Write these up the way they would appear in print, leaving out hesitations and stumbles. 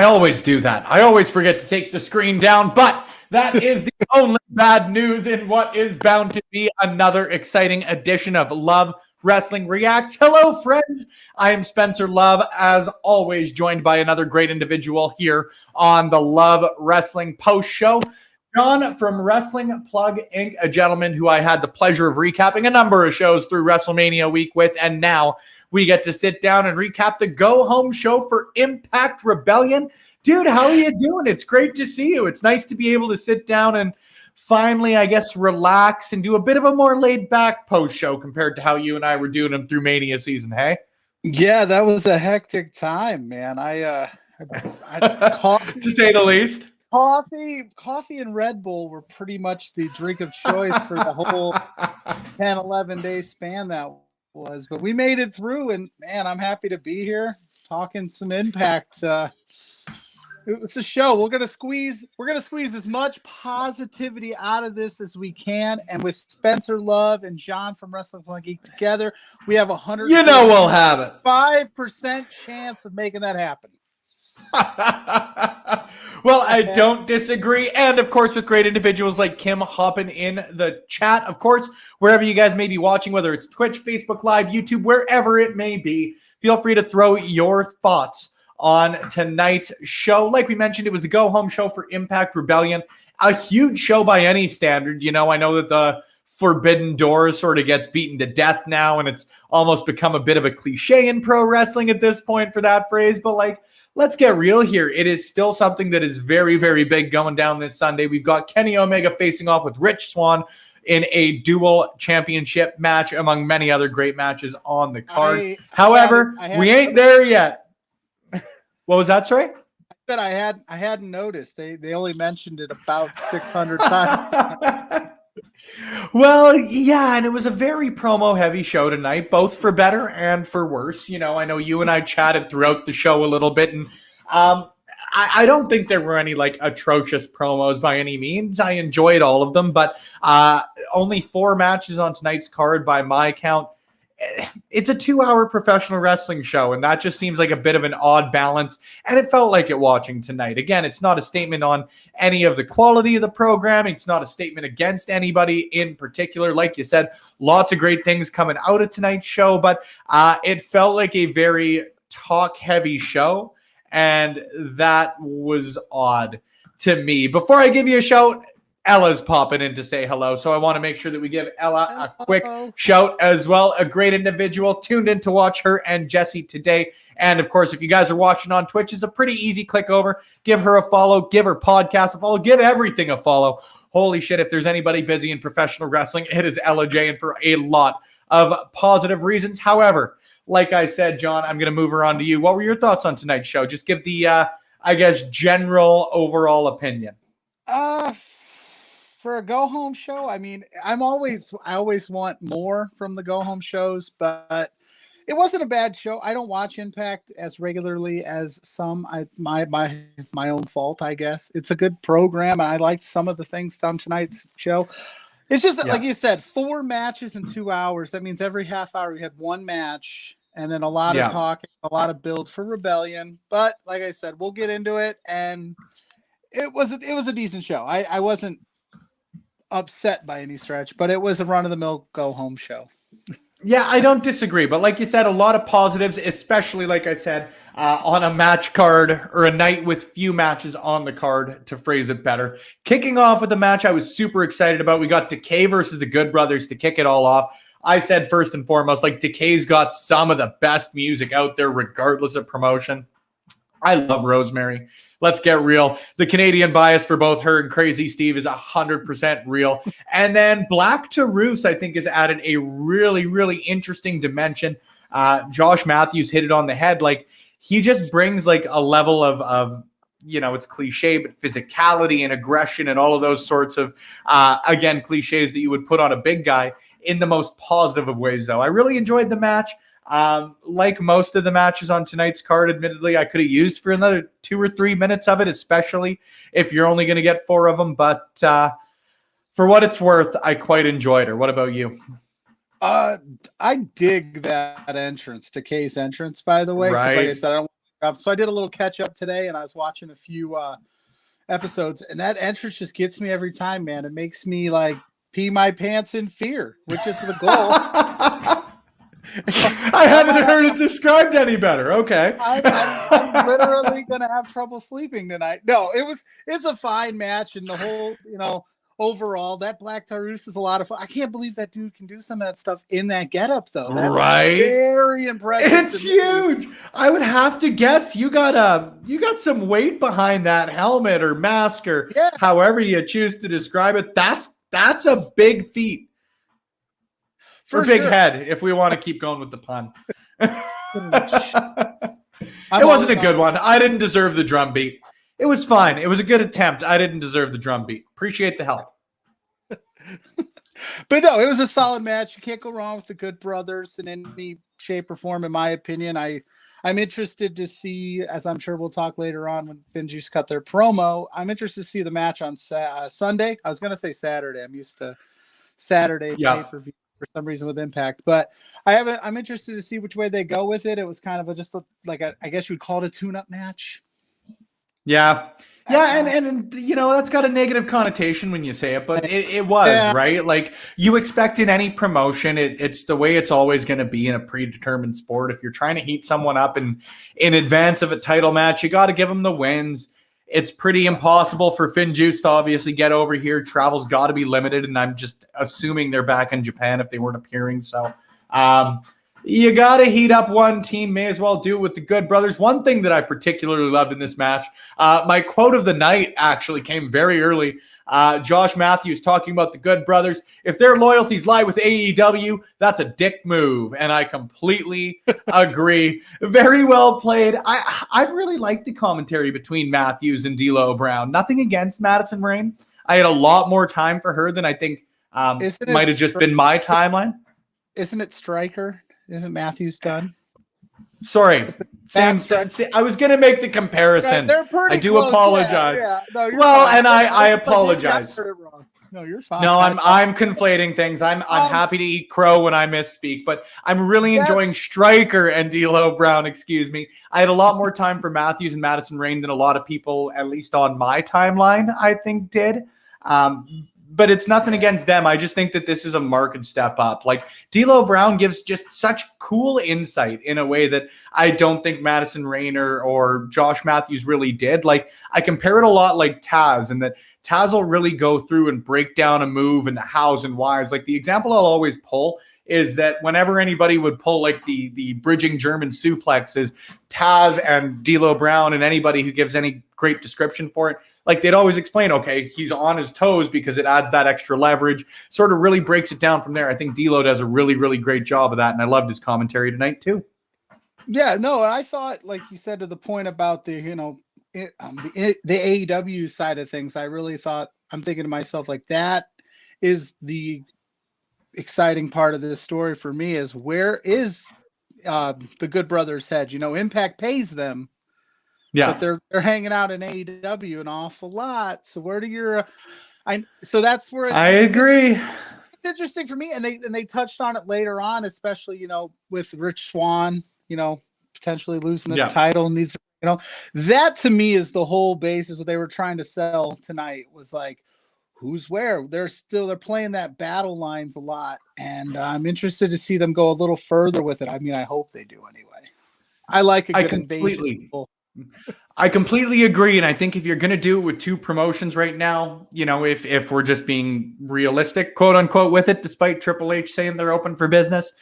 always do that. I always forget to take the screen down, but that is the only bad news in what is bound to be another exciting edition of Love Wrestling Reacts. Hello, friends. I am Spencer Love, as always, joined by another great individual here on the Love Wrestling Post Show. John from Wrestling Plug Inc., a gentleman who I had the pleasure of recapping a number of shows through WrestleMania week with, and now we get to sit down and recap the go-home show for Impact Rebellion. Dude, how are you doing? It's great to see you. It's nice to be able to sit down and finally, I guess, relax and do a bit of a more laid-back post-show compared to how you and I were doing them through Mania season, hey? Yeah, that was a hectic time, man. I to say the least. Coffee and Red Bull were pretty much the drink of choice for the whole 10, 11-day span that was. But we made it through, and, man, I'm happy to be here talking some Impact. It was a show. We're gonna squeeze as much positivity out of this as we can. And with Spencer Love and John from Wrestling Plug Geek together, we have 100. You know we'll have it. 5% chance of making that happen. Well, I don't disagree. And of course, with great individuals like Kim hopping in the chat, of course, wherever you guys may be watching, whether it's Twitch, Facebook Live, YouTube, wherever it may be, feel free to throw your thoughts on tonight's show. Like we mentioned, it was the go-home show for Impact Rebellion. A huge show by any standard. You know, I know that the Forbidden Door sort of gets beaten to death now, and it's almost become a bit of a cliche in pro wrestling at this point for that phrase. But, like, let's get real here. It is still something that is very, very big going down this Sunday. We've got Kenny Omega facing off with Rich Swann in a dual championship match, among many other great matches on the card. However, we ain't there yet. What was that, sorry? I hadn't noticed. They only mentioned it about 600 times. Well, yeah, and it was a very promo-heavy show tonight, both for better and for worse. You know, I know you and I chatted throughout the show a little bit, and I don't think there were any, like, atrocious promos by any means. I enjoyed all of them, but only 4 matches on tonight's card by my count. It's a 2-hour professional wrestling show, and that just seems like a bit of an odd balance, and it felt like it watching tonight. Again, it's not a statement on any of the quality of the programming. It's not a statement against anybody in particular. Like you said, lots of great things coming out of tonight's show, but it felt like a very talk-heavy show, and that was odd to me. Before I give you a shout, Ella's popping in to say hello, so I want to make sure that we give Ella a quick shout as well. A great individual tuned in to watch her and Jesse today. And, of course, if you guys are watching on Twitch, it's a pretty easy click over. Give her a follow. Give her podcast a follow. Give everything a follow. Holy shit, if there's anybody busy in professional wrestling, it is Ella J, and for a lot of positive reasons. However, like I said, John, I'm going to move her on to you. What were your thoughts on tonight's show? Just give the, I guess, general overall opinion. For a go-home show, I mean, I always want more from the go-home shows, but it wasn't a bad show. I don't watch Impact as regularly as some. My own fault, I guess. It's a good program, and I liked some of the things on tonight's show. It's just that, like you said, 4 matches in 2 hours. That means every half hour you had 1 match, and then a lot of talking, a lot of build for Rebellion. But like I said, we'll get into it, and it was a decent show. I wasn't upset by any stretch, but it was a run-of-the-mill go-home show. Yeah, I don't disagree, but like you said, a lot of positives, especially, like I said, on a match card or a night with few matches on the card, to phrase it better. Kicking off with the match I was super excited about. We got Decay versus the Good Brothers to kick it all off. I said first and foremost, like, Decay's got some of the best music out there regardless of promotion. I love Rosemary. Let's get real. The Canadian bias for both her and Crazy Steve is 100% real. And then Black Taurus, I think, has added a really, really interesting dimension. Josh Matthews hit it on the head. Like, he just brings, like, a level of you know, it's cliche, but physicality and aggression and all of those sorts of, again, cliches that you would put on a big guy in the most positive of ways, though. I really enjoyed the match. Like most of the matches on tonight's card, admittedly, I could have used for another 2 or 3 minutes of it, especially if you're only going to get 4 of them. But for what it's worth, I quite enjoyed her. What about you? I dig that entrance, Decay's entrance, by the way. Right. Like I said, So I did a little catch up today, and I was watching a few episodes, and that entrance just gets me every time, man. It makes me like pee my pants in fear, which is the goal. I haven't heard it described any better. Okay. I'm literally gonna have trouble sleeping tonight. No, it's a fine match, and the whole, overall, that Black Taurus is a lot of fun. I can't believe that dude can do some of that stuff in that getup, though. That's right? Very impressive. It's huge. I would have to guess you got some weight behind that helmet or mask or however you choose to describe it. That's a big feat. For big head, if we want to keep going with the pun. It wasn't a good one. I didn't deserve the drum beat. It was fine. It was a good attempt. I didn't deserve the drum beat. Appreciate the help. But no, it was a solid match. You can't go wrong with the Good Brothers in any shape or form, in my opinion. I'm interested to see, as I'm sure we'll talk later on when FinJuice cut their promo, I'm interested to see the match on Sunday. I was going to say Saturday. I'm used to Saturday pay-per-view for some reason with Impact, but I'm interested to see which way they go with it. It was kind of I guess you would call it a tune-up match. Yeah. And that's got a negative connotation when you say it, but it was, right? Like you expect in any promotion, it's the way it's always going to be in a predetermined sport. If you're trying to heat someone up in advance of a title match, you got to give them the wins. It's pretty impossible for FinJuice to obviously get over here. Travel's got to be limited, and I'm just assuming they're back in Japan if they weren't appearing. So you got to heat up one team. May as well do it with the Good Brothers. One thing that I particularly loved in this match, my quote of the night actually came very early. Josh Matthews talking about the Good Brothers. If their loyalties lie with AEW, that's a dick move. And I completely agree. Very well played. I've really liked the commentary between Matthews and D'Lo Brown. Nothing against Madison Rayne. I had a lot more time for her than I think might have just been my timeline. Isn't it Stryker? Isn't Matthews done? Sorry. Sam, I was going to make the comparison. They're pretty I do close. apologize. Yeah. No, well, fine. and I apologize. No, you're fine. No, I'm conflating things. I'm happy to eat crow when I misspeak, but I'm really enjoying Stryker and D'Lo Brown. Excuse me. I had a lot more time for Matthews and Madison Rayne than a lot of people, at least on my timeline, I think did. But it's nothing against them. I just think that this is a marked step up. Like D'Lo Brown gives just such cool insight in a way that I don't think Madison Rayne or Josh Matthews really did. Like I compare it a lot like Taz, and that Taz will really go through and break down a move and the hows and whys. Like the example I'll always pull is that whenever anybody would pull like the bridging German suplexes, Taz and D'Lo Brown and anybody who gives any great description for it, like they'd always explain, okay, he's on his toes because it adds that extra leverage, sort of really breaks it down from there. I think D'Lo does a really, really great job of that, and I loved his commentary tonight too. Yeah, no, and I thought, like you said, to the point about the AEW side of things, I really thought, I'm thinking to myself, like that is the exciting part of this story for me is where is the Good Brothers head? Impact pays them. Yeah, but they're hanging out in AEW an awful lot. So where do so that's where I agree. It's interesting for me, and they touched on it later on, especially with Rich Swann, potentially losing the title, and these, that to me is the whole basis. What they were trying to sell tonight was like, who's where? They're playing that battle lines a lot, and I'm interested to see them go a little further with it. I mean, I hope they do anyway. I like a good invasion. I completely agree, and I think if you're going to do it with two promotions right now, if we're just being realistic, quote unquote, with it, despite Triple H saying they're open for business,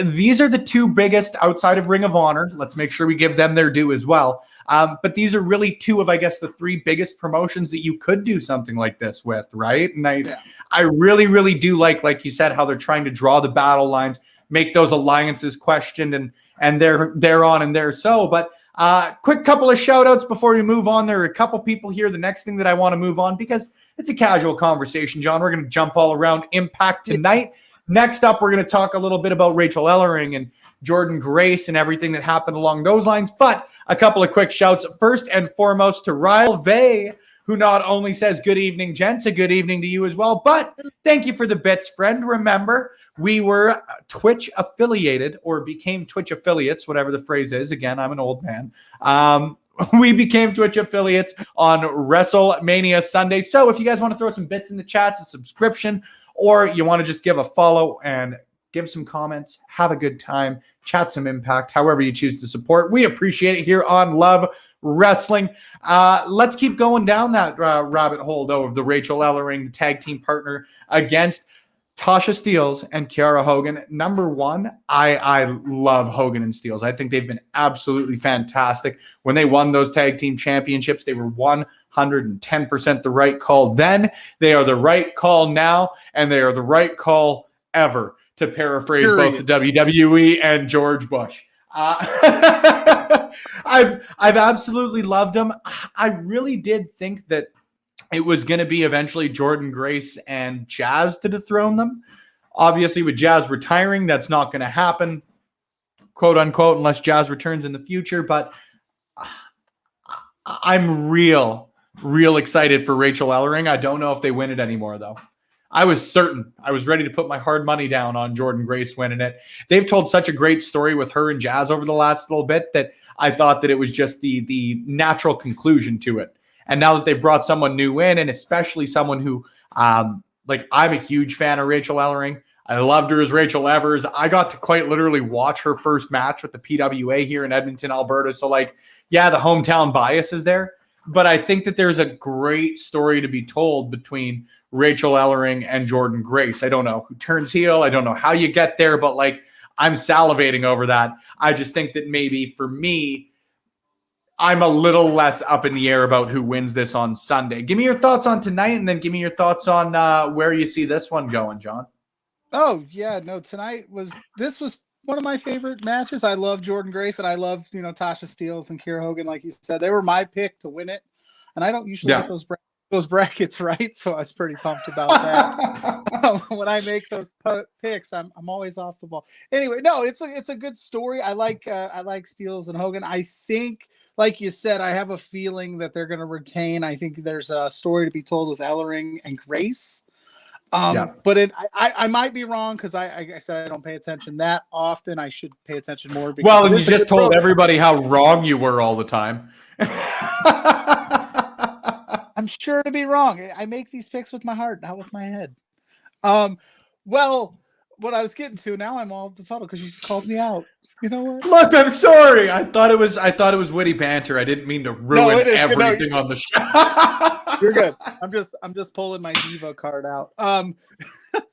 these are the two biggest outside of Ring of Honor. Let's make sure we give them their due as well. But these are really two of, I guess, the three biggest promotions that you could do something like this with, right? And I really, really do like you said, how they're trying to draw the battle lines, make those alliances questioned, and they're on and they're so. But quick couple of shout outs before we move on. There are a couple people here. The next thing that I want to move on, because it's a casual conversation, John, we're going to jump all around Impact tonight. Next up, we're going to talk a little bit about Rachel Ellering and Jordan Grace and everything that happened along those lines. But a couple of quick shouts. First and foremost to Ryle Vay, who not only says good evening, gents, a good evening to you as well, but thank you for the bits, friend. Remember, we were Twitch affiliated or became Twitch affiliates, whatever the phrase is. Again, I'm an old man. We became Twitch affiliates on WrestleMania Sunday. So if you guys want to throw some bits in the chats, a subscription, or you want to just give a follow and give some comments, have a good time, chat some Impact, however you choose to support, we appreciate it here on Love Wrestling. Let's keep going down that rabbit hole, though, of the Rachel Ellering tag team partner against Tasha Steelz and Kiara Hogan. Number one, I love Hogan and Steelz. I think they've been absolutely fantastic. When they won those tag team championships, they were 110% the right call then. They are the right call now, and they are the right call ever, to paraphrase both the WWE and George Bush. I've absolutely loved them. I really did think that it was going to be eventually Jordynne Grace and Jazz to dethrone them. Obviously, with Jazz retiring, that's not going to happen, quote unquote, unless Jazz returns in the future. But I'm real excited for Rachel Ellering. I don't know if they win it anymore, though. I was certain. I was ready to put my hard money down on Jordynne Grace winning it. They've told such a great story with her and Jazz over the last little bit that I thought that it was just the natural conclusion to it. And now that they've brought someone new in, and especially someone who, I'm a huge fan of Rachel Ellering. I loved her as Rachel Evers. I got to quite literally watch her first match with the PWA here in Edmonton, Alberta. So, the hometown bias is there. But I think that there's a great story to be told between Rachel Ellering and Jordynne Grace. I don't know who turns heel. I don't know how you get there, but I'm salivating over that. I just think that maybe for me, I'm a little less up in the air about who wins this on Sunday. Give me your thoughts on tonight, and then give me your thoughts on where you see this one going, John. Oh, yeah. No, tonight was one of my favorite matches. I love Jordynne Grace, and I love, Tasha Steelz and Kiera Hogan. Like you said, they were my pick to win it. And I don't usually get those brackets right, so I was pretty pumped about that. When I make those picks, I'm always off the ball. Anyway, no, it's a good story. I like Steelz and Hogan. I think, like you said, I have a feeling that they're going to retain. I think there's a story to be told with Ellering and Grace. But I might be wrong, because I said I don't pay attention that often. I should pay attention more. Well, and you just told everybody how wrong you were all the time. I'm sure to be wrong. I make these picks with my heart, not with my head. Well, what I was getting to, now I'm all befuddled because you just called me out. You know what? Look, I'm sorry. I thought it was witty banter. I didn't mean to ruin everything on the show. You're good. I'm just pulling my diva card out.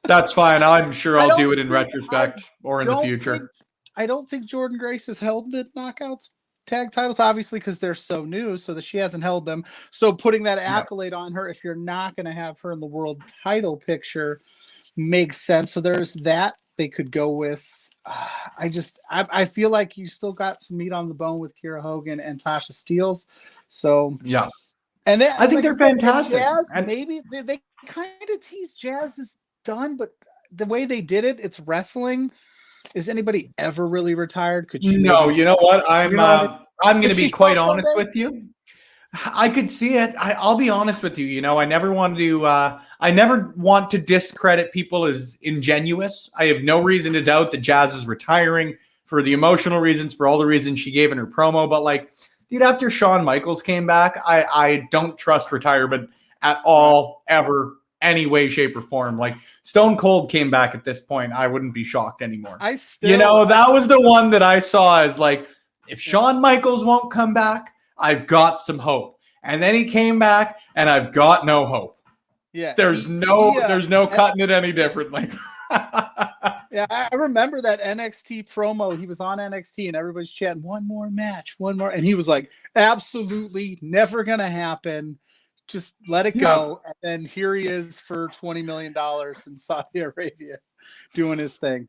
That's fine. I'm sure I'll do it in retrospect or in the future. I don't think Jordynne Grace has held the Knockouts tag titles, obviously, because they're so new, so that she hasn't held them. So putting that accolade on her, if you're not going to have her in the world title picture, makes sense. So there's that they could go with. I feel like you still got some meat on the bone with Kiera Hogan and Tasha Steelz. So yeah, and I think they're fantastic. Jazz, and maybe they kind of tease Jazz is done, but the way they did it, it's wrestling. Is anybody ever really retired? Could you? No, you know what? I'm going to be quite honest with you. I could see it. I'll be honest with you. I never want to discredit people as ingenuous. I have no reason to doubt that Jazz is retiring for the emotional reasons, for all the reasons she gave in her promo. But dude, after Shawn Michaels came back, I don't trust retirement at all, ever, any way, shape, or form. Stone Cold came back at this point, I wouldn't be shocked anymore. That was the one that I saw as if Shawn Michaels won't come back, I've got some hope. And then he came back, and I've got no hope. Yeah, there's no cutting it any differently. Yeah, I remember that NXT promo. He was on NXT, and everybody's chanting, "One more match, one more," and he was like, "Absolutely, never gonna happen. Just let it go." And then here he is for $20 million in Saudi Arabia doing his thing.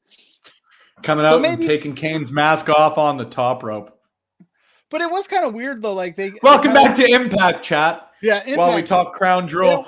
Coming out and taking Kane's mask off on the top rope. But it was kind of weird, though. Welcome back to Impact, chat. Yeah, Impact. While we talk Crown Jewel.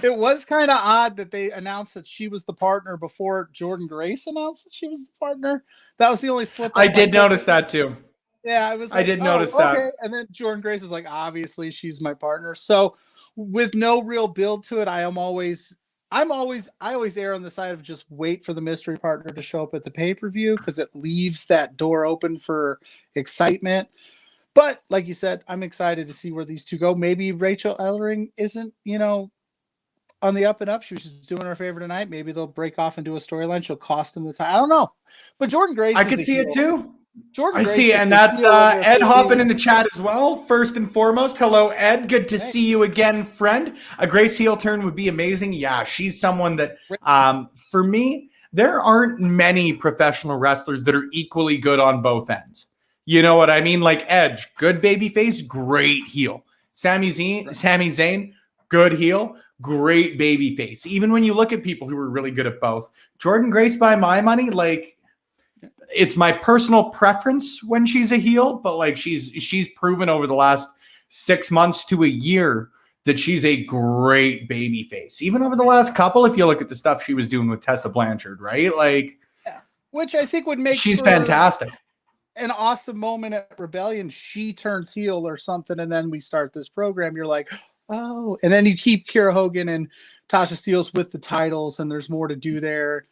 It was kind of odd that they announced that she was the partner before Jordynne Grace announced that she was the partner. That was the only slip. I did notice that, too. Yeah, I was I like, did oh, notice that. okay. And then Jordan Grace is like, obviously she's my partner. So with no real build to it, I always err on the side of just wait for the mystery partner to show up at the pay-per-view because it leaves that door open for excitement. But like you said, I'm excited to see where these two go. Maybe Rachel Ellering isn't, on the up and up. She was just doing her favor tonight. Maybe they'll break off and do a storyline. She'll cost them the time. I don't know. But Jordan Grace I is could a see heel. it too. Jordan I Grace see, is and a that's heel in this Ed hopping movie. in the chat as well. First and foremost, hello, Ed. Good to see you again, friend. A Grace heel turn would be amazing. Yeah, she's someone that, for me, there aren't many professional wrestlers that are equally good on both ends. You know what I mean? Like Edge, good babyface, great heel. Sami Zayn, good heel, great babyface. Even when you look at people who are really good at both, Jordan Grace, by my money, like, it's my personal preference when she's a heel, but like she's proven over the last 6 months to a year that she's a great baby face. Even over the last couple, if you look at the stuff she was doing with Tessa Blanchard, right? Like, which I think would make she's fantastic. An awesome moment at Rebellion. She turns heel or something, and then we start this program. You're like, oh, and then you keep Kiera Hogan and Tasha Steelz with the titles, and there's more to do there.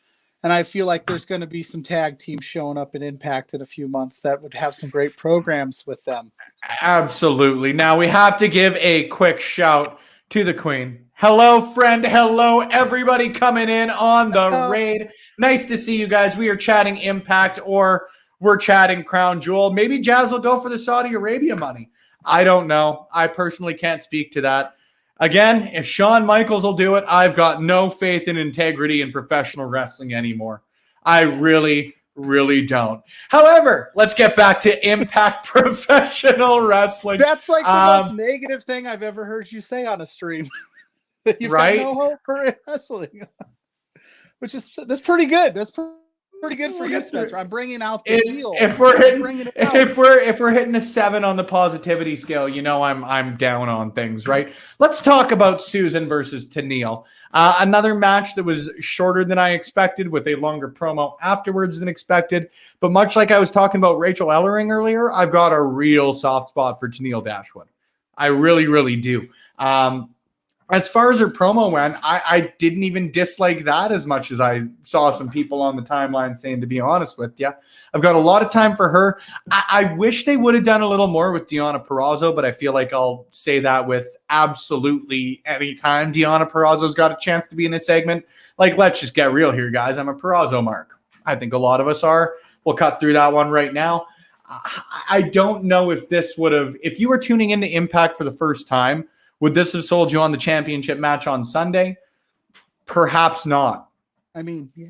And I feel like there's going to be some tag teams showing up in Impact in a few months that would have some great programs with them. Absolutely. Now we have to give a quick shout to the Queen. Hello, friend. Hello, everybody coming in on the raid. Nice to see you guys. We are chatting Impact, or we're chatting Crown Jewel. Maybe Jazz will go for the Saudi Arabia money. I don't know. I personally can't speak to that. Again, if Shawn Michaels will do it, I've got no faith in integrity in professional wrestling anymore. I really, really don't. However, let's get back to Impact Professional Wrestling. That's like the most negative thing I've ever heard you say on a stream. You've got no hope for wrestling. That's pretty good. That's pretty good for you, Spencer. I'm bringing out the heel. If we're hitting a 7 on the positivity scale, I'm down on things, right? Let's talk about Susan versus Tenille. Another match that was shorter than I expected, with a longer promo afterwards than expected. But much like I was talking about Rachel Ellering earlier, I've got a real soft spot for Tenille Dashwood. I really, really do. As far as her promo went, I didn't even dislike that as much as I saw some people on the timeline saying, to be honest with you. I've got a lot of time for her. I wish they would have done a little more with Deonna Purrazzo, but I feel like I'll say that with absolutely any time Deonna Purrazzo's got a chance to be in a segment. Like, let's just get real here, guys. I'm a Purrazzo mark. I think a lot of us are. We'll cut through that one right now. I don't know if this would have, if you were tuning into Impact for the first time, would this have sold you on the championship match on Sunday? Perhaps not. I mean, yeah.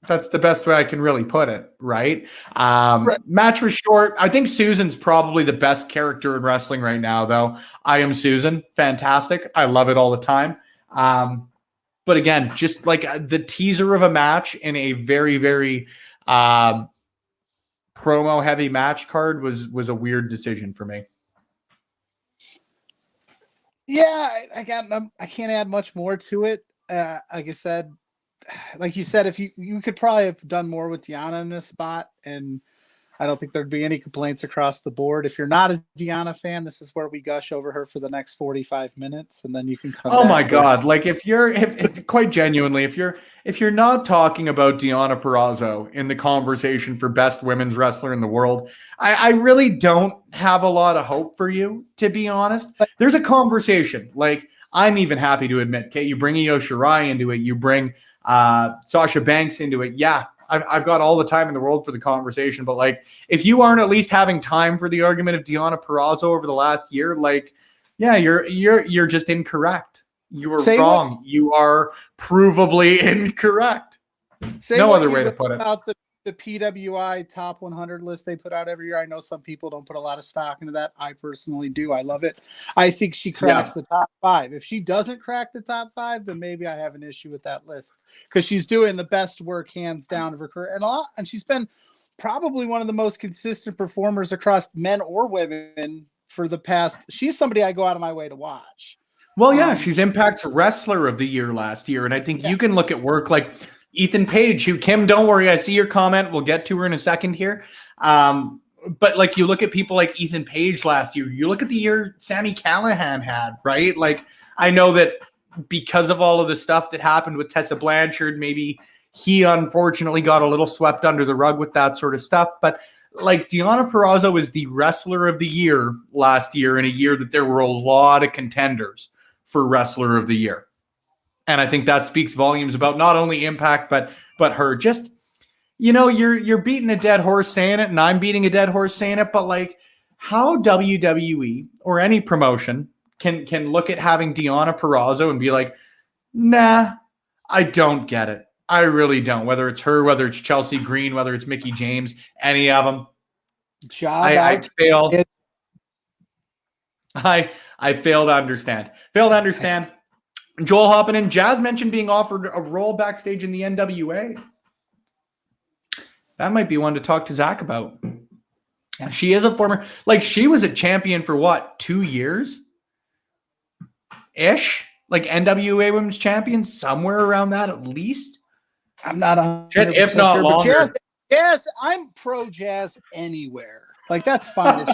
That's the best way I can really put it, right? Match was short. I think Susan's probably the best character in wrestling right now, though. I Am Susan. Fantastic. I love it all the time. But again, just like the teaser of a match in a very, very promo-heavy match card was a weird decision for me. Yeah, I can't add much more to it. Like I said, like you said, if you could probably have done more with Deonna in this spot, and I don't think there'd be any complaints across the board. If you're not a Deonna fan, this is where we gush over her for the next 45 minutes, and then you can come. Oh my God! Like if quite genuinely, if you're not talking about Deonna Purrazzo in the conversation for best women's wrestler in the world, I really don't have a lot of hope for you, to be honest. There's a conversation. Like, I'm even happy to admit, okay, you bring Io Shirai into it, you bring Sasha Banks into it. Yeah, I've got all the time in the world for the conversation, but like, if you aren't at least having time for the argument of Deonna Purrazzo over the last year, like, yeah, you're just incorrect. You were wrong. You are provably incorrect. No other way to put it. About the PWI top 100 list they put out every year. I know some people don't put a lot of stock into that. I personally do. I love it. I think she cracks the top 5. If she doesn't crack the top 5, then maybe I have an issue with that list, because she's doing the best work hands down of her career, and she's been probably one of the most consistent performers across men or women for the past. She's somebody I go out of my way to watch. Well, yeah, she's Impact's Wrestler of the Year last year, and I think you can look at work like Ethan Page, who, Kim, don't worry, I see your comment. We'll get to her in a second here. but like you look at people like Ethan Page last year, you look at the year Sami Callihan had, right? Like I know that because of all of the stuff that happened with Tessa Blanchard, maybe he unfortunately got a little swept under the rug with that sort of stuff. But like Deonna Purrazzo was the wrestler of the year last year in a year that there were a lot of contenders for wrestler of the year. And I think that speaks volumes about not only Impact, but her. Just, you're beating a dead horse saying it, and I'm beating a dead horse saying it, but like how WWE or any promotion can look at having Deonna Purrazzo and be like, nah, I don't get it. I really don't. Whether it's her, whether it's Chelsea Green, whether it's Mickie James, any of them. I fail. I fail to understand. Joel hopping in. Jazz mentioned being offered a role backstage in the NWA. That might be one to talk to Zach about. She is a former, like she was a champion for what, 2 years? Ish? Like NWA Women's Champion, somewhere around that at least. I'm not 100% if not sure, longer. Jazz, I'm pro Jazz anywhere. Like that's fine.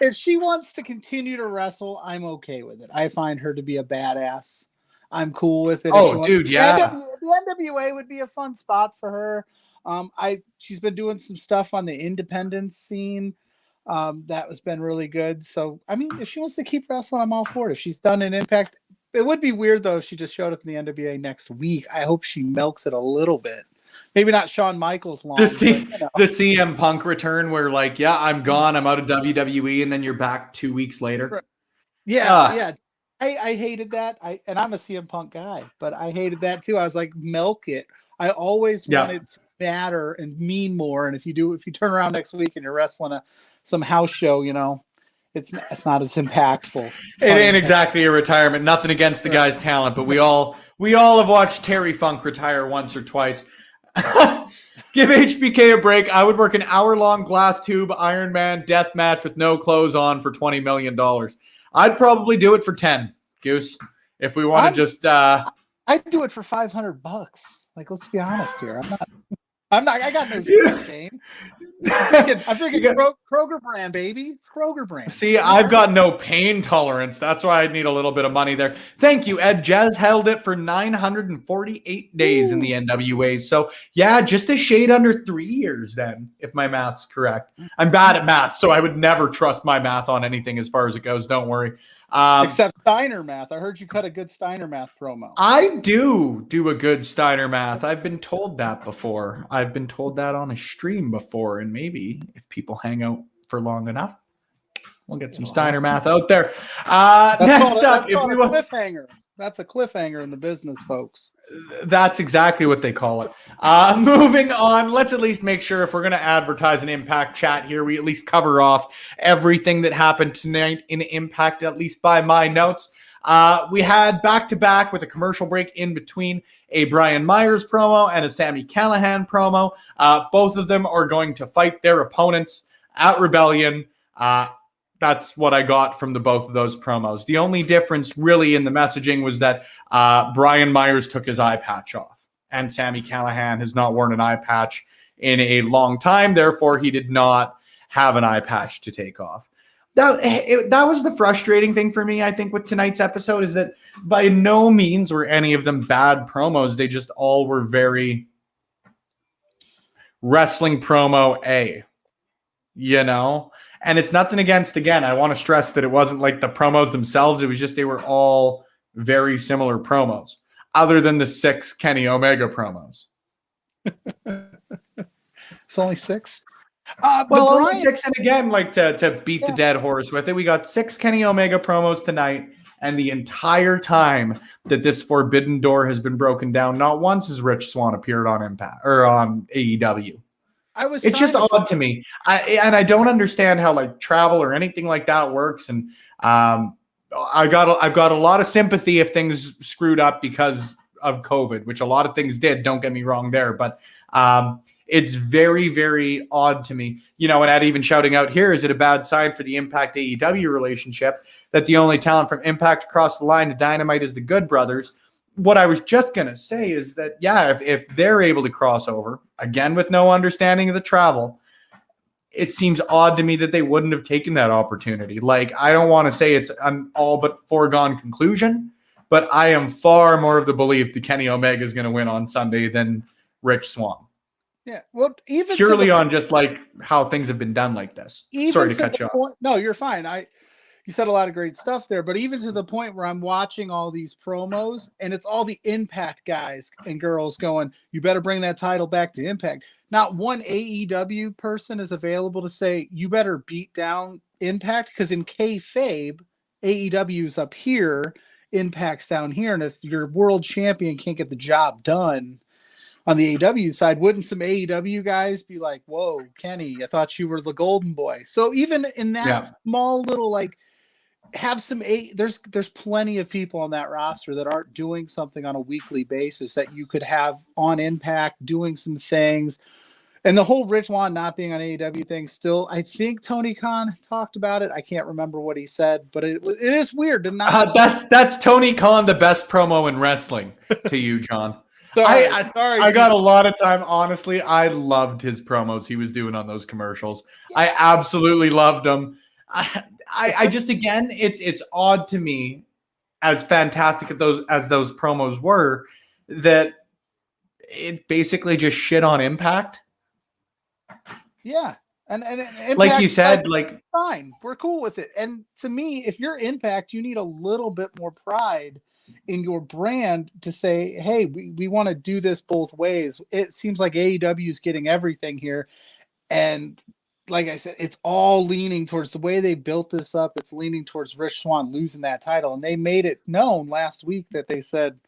If she wants to continue to wrestle, I'm okay with it. I find her to be a badass. I'm cool with it. Dude, yeah. The NWA would be a fun spot for her. She's been doing some stuff on the independent scene. That has been really good. So, I mean, if she wants to keep wrestling, I'm all for it. If she's done an Impact, it would be weird though if she just showed up in the NWA next week. I hope she milks it a little bit. Maybe not Shawn Michaels long. The CM Punk return where like, yeah, I'm gone. I'm out of WWE. And then you're back 2 weeks later. Yeah. I hated that. And I'm a CM Punk guy, but I hated that too. I was like, milk it. I always wanted to matter and mean more. And if you turn around next week and you're wrestling some house show, it's not as impactftive. It ain't exactly a retirement. Nothing against the guy's talent, but we all have watched Terry Funk retire once or twice. Give HBK a break. I would work an hour-long glass tube Iron Man death match with no clothes on for $20 million. I'd probably do it for 10, Goose. If we want to just I'd do it for $500. Like, let's be honest here. I got no shame. I'm drinking Kroger brand, baby. It's Kroger brand. See, I've got no pain tolerance. That's why I'd need a little bit of money there. Thank you, Ed. Jazz held it for 948 days in the NWA. So, yeah, just a shade under 3 years then, if my math's correct. I'm bad at math, so I would never trust my math on anything as far as it goes. Don't worry. Except Steiner math. I heard you cut a good Steiner math promo. I do a good Steiner math. I've been told that before. I've been told that on a stream before. And maybe if people hang out for long enough, we'll get some Steiner math out there. Next up, if we want cliffhanger. That's a cliffhanger in the business, folks. That's exactly what they call it. Moving on, let's at least make sure if we're going to advertise an Impact chat here, we at least cover off everything that happened tonight in Impact, at least by my notes. We had back-to-back with a commercial break in between a Brian Myers promo and a Sami Callihan promo. Both of them are going to fight their opponents at Rebellion. That's what I got from both of those promos. The only difference really in the messaging was that Brian Myers took his eye patch off, and Sami Callihan has not worn an eye patch in a long time. Therefore, he did not have an eye patch to take off. That was the frustrating thing for me, I think, with tonight's episode, is that by no means were any of them bad promos. They just all were very wrestling promo And it's nothing against, again, I want to stress that it wasn't like the promos themselves. It was just they were all very similar promos, other than the 6 Kenny Omega promos. It's only 6? Only 6, and again, like to beat the dead horse with it, we got 6 Kenny Omega promos tonight, and the entire time that this Forbidden Door has been broken down, not once has Rich Swann appeared on Impact or on AEW. It's just odd to me. I don't understand how like travel or anything like that works. And I've got a lot of sympathy if things screwed up because of COVID, which a lot of things did. Don't get me wrong there, but it's very, very odd to me. And Ed even shouting out here, is it a bad sign for the Impact AEW relationship that the only talent from Impact across the line to Dynamite is the Good Brothers? What I was just going to say is that, yeah, if they're able to cross over, again, with no understanding of the travel, it seems odd to me that they wouldn't have taken that opportunity. Like, I don't want to say it's an all but foregone conclusion, but I am far more of the belief that Kenny Omega is going to win on Sunday than Rich Swann. Yeah, well, even purely on just like how things have been done like this. Sorry to cut you off. No, you're fine. You said a lot of great stuff there, but even to the point where I'm watching all these promos and it's all the Impact guys and girls going, you better bring that title back to Impact. Not one AEW person is available to say, you better beat down Impact, because in kayfabe, AEW's up here, Impact's down here, and if your world champion can't get the job done on the AEW side, wouldn't some AEW guys be like, whoa, Kenny, I thought you were the golden boy? So even in that small little, like, have some there's plenty of people on that roster that aren't doing something on a weekly basis that you could have on Impact doing some things. And the whole Rich Swann not being on AEW thing, still, I think Tony Khan talked about it. I can't remember what he said, but it is weird to not. That's Tony Khan, the best promo in wrestling to you, John. Sorry, I got a lot of time. Honestly, I loved his promos he was doing on those commercials. Yeah. I absolutely loved them. I just, again, it's odd to me, as fantastic as those promos were, that it basically just shit on Impact. Yeah. And Impact, like you said, like, fine, we're cool with it. And to me, if you're Impact, you need a little bit more pride in your brand to say, hey, we want to do this both ways. It seems like AEW is getting everything here. And like I said, it's all leaning towards the way they built this up. It's leaning towards Rich Swann losing that title. And they made it known last week that they said,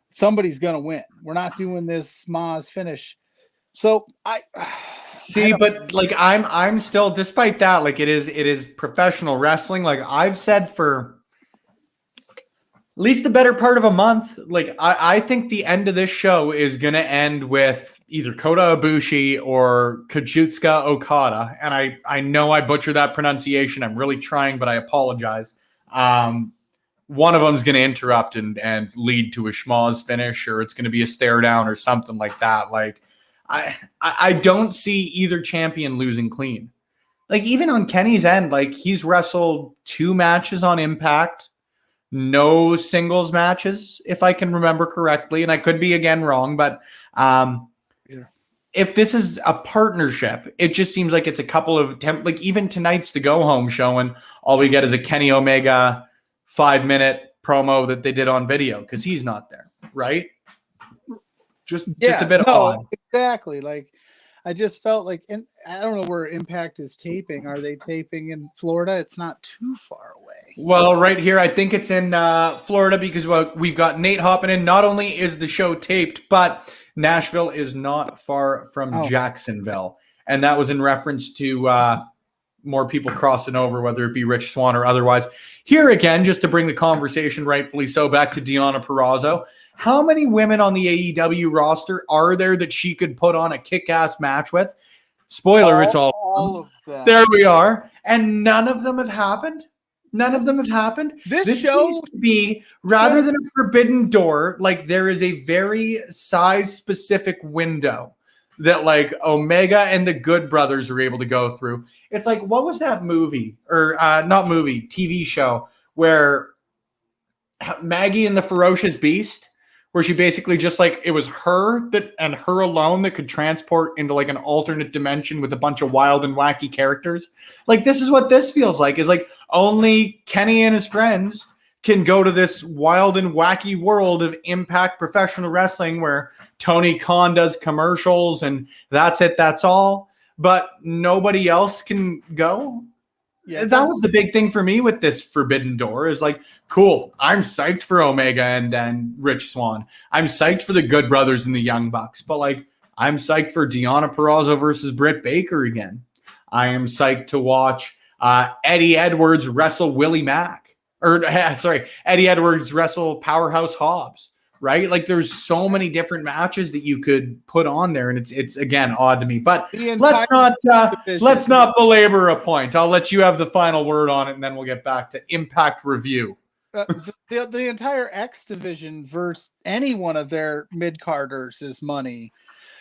somebody's going to win. We're not doing this Maz finish. So but like, I'm still, despite that, like, it is professional wrestling. Like I've said for at least the better part of a month, like I think the end of this show is going to end with either Kota Ibushi or Kazuchika Okada. And I know I butcher that pronunciation. I'm really trying, but I apologize. One of them is going to interrupt and lead to a schmoz finish, or it's going to be a stare down or something like that. Like, I don't see either champion losing clean. Like, even on Kenny's end, like, he's wrestled 2 matches on Impact, no singles matches, if I can remember correctly. And I could be again wrong, but if this is a partnership, it just seems like it's a couple of like, even tonight's the go home show, and all we get is a Kenny Omega 5-minute promo that they did on video because he's not there, right? Just a bit odd. Exactly. Like, I just felt like, and I don't know where Impact is taping. Are they taping in Florida? It's not too far away. Well, right here, I think it's in Florida, because we've got Nate hopping in. Not only is the show taped, but Nashville is not far from Jacksonville. And that was in reference to more people crossing over, whether it be Rich Swann or otherwise. Here again, just to bring the conversation, rightfully so, back to Deonna Purrazzo. How many women on the AEW roster are there that she could put on a kick-ass match with? Spoiler, it's all of them. There we are. And none of them have happened? None of them have happened? This show needs to be, rather than a forbidden door, like, there is a very size-specific window that, like, Omega and the Good Brothers are able to go through. It's like, what was that movie? Or not movie, TV show, where Maggie and the Ferocious Beast, where she basically just, like, it was her that and her alone that could transport into, like, an alternate dimension with a bunch of wild and wacky characters. Like, this is what this feels like, is like only Kenny and his friends can go to this wild and wacky world of Impact Professional Wrestling where Tony Khan does commercials and that's it, that's all. But nobody else can go. Yeah, that was the big thing for me with this Forbidden Door, is like, cool, I'm psyched for Omega and Rich Swann. I'm psyched for the Good Brothers and the Young Bucks. But, like, I'm psyched for Deonna Purrazzo versus Britt Baker again. I am psyched to watch Eddie Edwards wrestle Willie Mack. Eddie Edwards wrestle Powerhouse Hobbs. Right? Like, there's so many different matches that you could put on there, and it's again odd to me. But let's not belabor a point. I'll let you have the final word on it, and then we'll get back to Impact review. The entire X division versus any one of their mid-carders is money.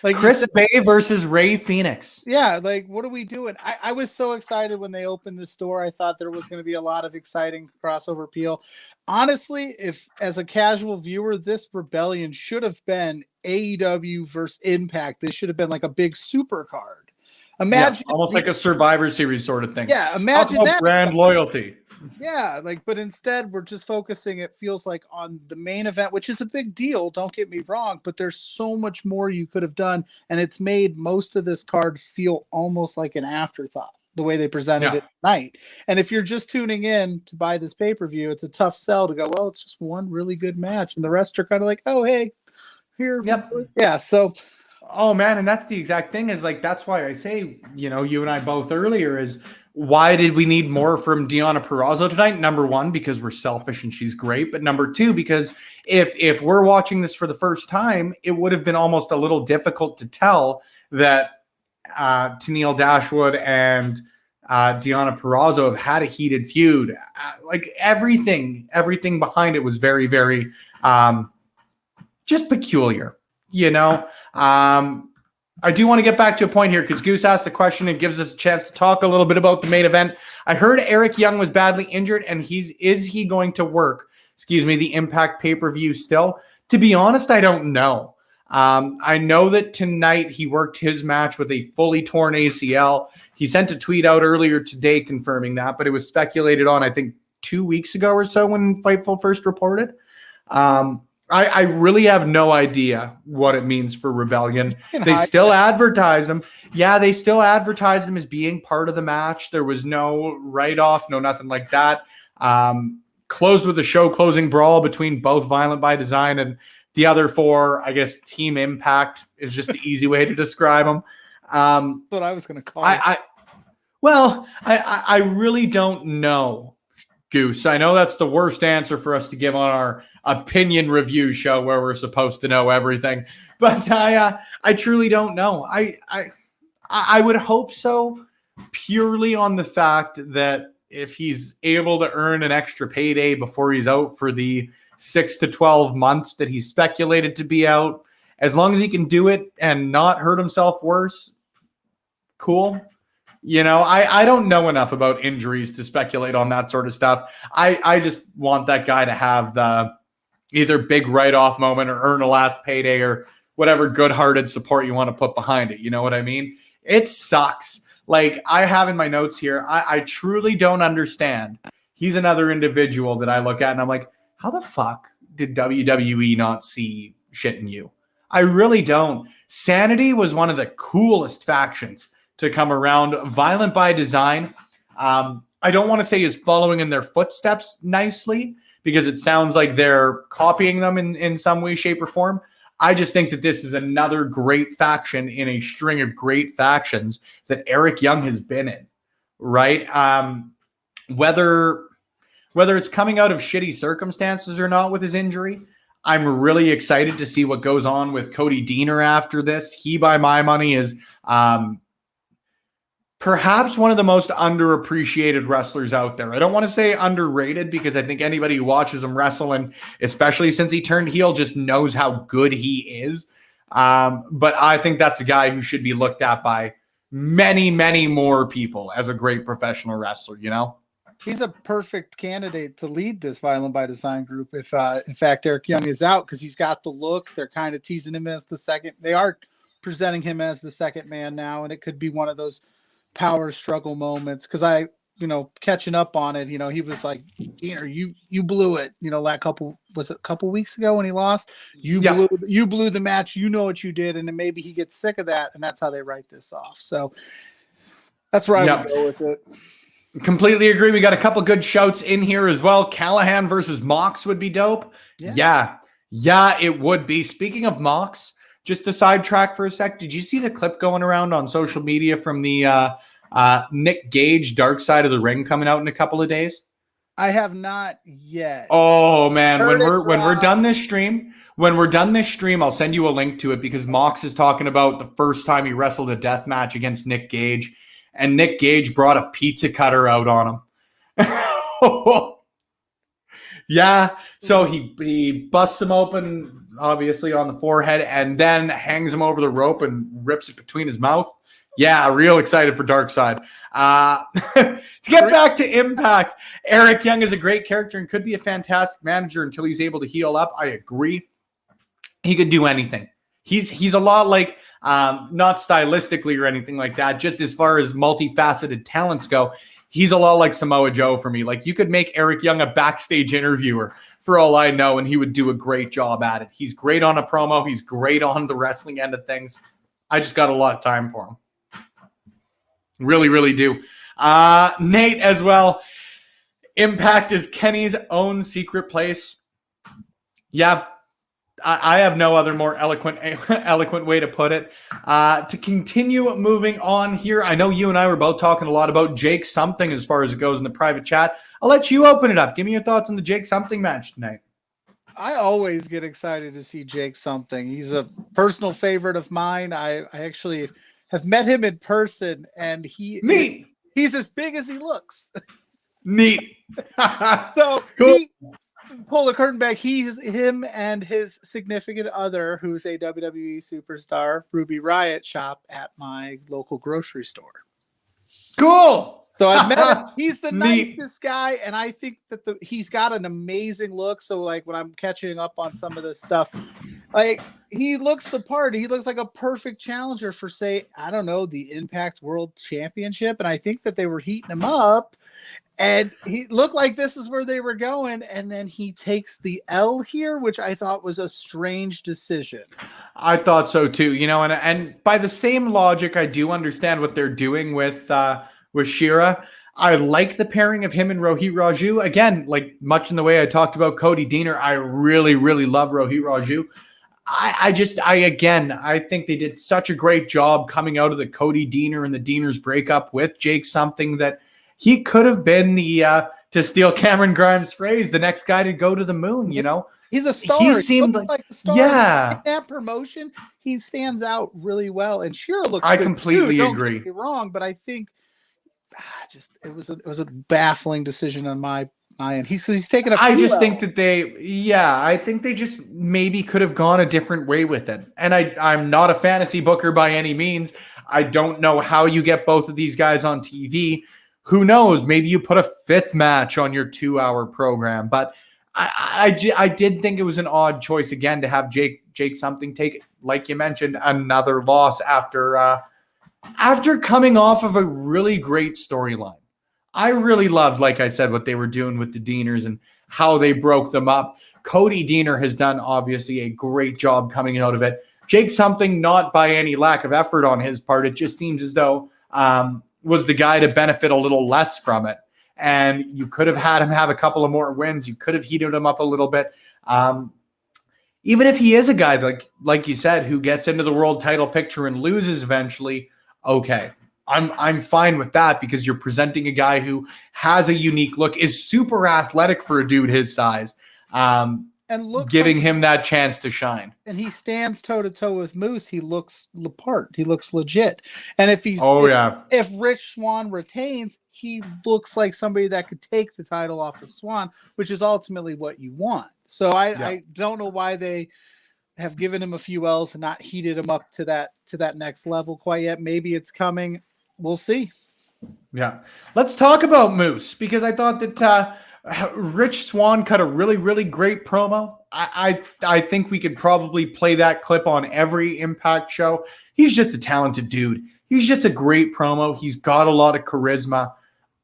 Like Chris Bay versus Ray Phoenix. Yeah, like what are we doing? I was so excited when they opened the store. I thought there was going to be a lot of exciting crossover appeal. Honestly, if as a casual viewer, this Rebellion should have been AEW versus Impact. This should have been like a big super card. Imagine almost like a Survivor Series sort of thing. Yeah, imagine Talk about that brand loyalty. Yeah, like, but instead we're just focusing, it feels like, on the main event, which is a big deal, don't get me wrong, but there's so much more you could have done, and it's made most of this card feel almost like an afterthought, the way they presented it tonight. And if you're just tuning in to buy this pay-per-view, it's a tough sell to go, well, it's just one really good match, and the rest are kind of like, oh, hey, here. Yeah, so... Oh, man, and that's the exact thing, is like, that's why I say, you know, you and I both earlier, is why did we need more from Deonna Purrazzo tonight? Number one, because we're selfish and she's great. But number two, because if we're watching this for the first time, it would have been almost a little difficult to tell that Tennille Dashwood and Deonna Purrazzo have had a heated feud. Like everything behind it was very, very just peculiar, you know? I do want to get back to a point here because Goose asked the question and gives us a chance to talk a little bit about the main event. I heard Eric Young was badly injured, and is he going to work, the Impact pay-per-view still? To be honest, I don't know. I know that tonight he worked his match with a fully torn ACL. He sent a tweet out earlier today confirming that, but it was speculated on, I think, 2 weeks ago or so when Fightful first reported. I really have no idea what it means for Rebellion. They still advertise them. Yeah, they still advertise them as being part of the match. There was no write-off, no nothing like that. Closed with a show closing brawl between both Violent by Design and the other four. I guess Team Impact is just the easy way to describe them. That's what I was going to call it. I really don't know, Goose. I know that's the worst answer for us to give on our opinion review show where we're supposed to know everything, but I truly don't know. I would hope so, purely on the fact that if he's able to earn an extra payday before he's out for the 6 to 12 months that he's speculated to be out, as long as he can do it and not hurt himself worse, cool. You know, I don't know enough about injuries to speculate on that sort of stuff. I just want that guy to have the either big write-off moment or earn a last payday or whatever good-hearted support you want to put behind it. You know what I mean? It sucks. Like, I have in my notes here, I truly don't understand. He's another individual that I look at and I'm like, how the fuck did WWE not see shit in you? I really don't. Sanity was one of the coolest factions to come around. Violent by Design, I don't want to say is following in their footsteps nicely, because it sounds like they're copying them in some way, shape, or form. I just think that this is another great faction in a string of great factions that Eric Young has been in, right? Whether it's coming out of shitty circumstances or not with his injury, I'm really excited to see what goes on with Cody Deaner after this. He, by my money, is perhaps one of the most underappreciated wrestlers out there. I don't want to say underrated, because I think anybody who watches him wrestle, and especially since he turned heel, just knows how good he is. But I think that's a guy who should be looked at by many, many more people as a great professional wrestler, you know? He's a perfect candidate to lead this Violent by Design group if, in fact, Eric Young is out, because he's got the look. They're kind of teasing him as the second. They are presenting him as the second man now, and it could be one of those power struggle moments, because catching up on it, he was like, you blew it, that couple weeks ago when he lost, you blew the match, you know what you did, and then maybe he gets sick of that, and that's how they write this off. So that's where I would go with it. Completely agree. We got a couple good shouts in here as well. Callahan versus Mox would be dope. Yeah, it would be. Speaking of Mox, just to sidetrack for a sec, did you see the clip going around on social media from the Nick Gage Dark Side of the Ring coming out in a couple of days? I have not yet. Oh man, when we're done this stream, I'll send you a link to it, because Mox is talking about the first time he wrestled a death match against Nick Gage, and Nick Gage brought a pizza cutter out on him. Yeah, so he busts him open, obviously on the forehead, and then hangs him over the rope and rips it between his mouth. Yeah, real excited for Dark Side. To get back to Impact, Eric Young is a great character and could be a fantastic manager until he's able to heal up. I agree. He could do anything. He's a lot like, not stylistically or anything like that, just as far as multifaceted talents go, he's a lot like Samoa Joe for me. Like, you could make Eric Young a backstage interviewer for all I know, and he would do a great job at it. He's great on a promo. He's great on the wrestling end of things. I just got a lot of time for him. Really, really do. Nate as well. Impact is Kenny's own secret place. Yeah, I have no other more eloquent way to put it. To continue moving on here, I know you and I were both talking a lot about Jake Something as far as it goes in the private chat. I'll let you open it up. Give me your thoughts on the Jake Something match tonight. I always get excited to see Jake Something. He's a personal favorite of mine. I actually have met him in person, and he's as big as he looks. Neat. So cool. Pull the curtain back. Him and his significant other, who's a WWE superstar, Ruby Riott, shop at my local grocery store. Cool. So I met him. He's the nicest guy, and I think that he's got an amazing look. So, like, when I'm catching up on some of this stuff, like, he looks the part. He looks like a perfect challenger for, say, I don't know, the Impact World Championship. And I think that they were heating him up, and he looked like this is where they were going. And then he takes the L here, which I thought was a strange decision. I thought so too. You know, and by the same logic, I do understand what they're doing with Shera. I like the pairing of him and Rohit Raju. Again, like much in the way I talked about Cody Deaner, I really, really love Rohit Raju. I think they did such a great job coming out of the Cody Deaner and the Deaners breakup with Jake Something that he could have been the, to steal Cameron Grimes' phrase, the next guy to go to the moon, you know? He's a star. He seemed like a star. Yeah. In that promotion, he stands out really well. And Shera looks I good completely too. agree. Don't get me wrong, but I think it was a baffling decision on my end. He's taken a I just think that I think they just maybe could have gone a different way with it. And I'm not a fantasy booker by any means. I don't know how you get both of these guys on TV. Who knows? Maybe you put a fifth match on your 2-hour program. But I did think it was an odd choice again to have Jake Something take, like you mentioned, another loss after coming off of a really great storyline. I really loved, like I said, what they were doing with the Deaners and how they broke them up. Cody Deaner has done, obviously, a great job coming out of it. Jake Something, not by any lack of effort on his part. It just seems as though was the guy to benefit a little less from it. And you could have had him have a couple of more wins. You could have heated him up a little bit. Even if he is a guy, like you said, who gets into the world title picture and loses eventually, okay. I'm fine with that because you're presenting a guy who has a unique look, is super athletic for a dude his size, and giving him that chance to shine. And he stands toe to toe with Moose. He looks the part. He looks legit. And if if Rich Swann retains, he looks like somebody that could take the title off of Swann, which is ultimately what you want. So I don't know why they have given him a few L's and not heated him up to that next level quite yet. Maybe it's coming. We'll see. Yeah. Let's talk about Moose because I thought that Rich Swann cut a really, really great promo. I think we could probably play that clip on every Impact show. He's just a talented dude. He's just a great promo. He's got a lot of charisma.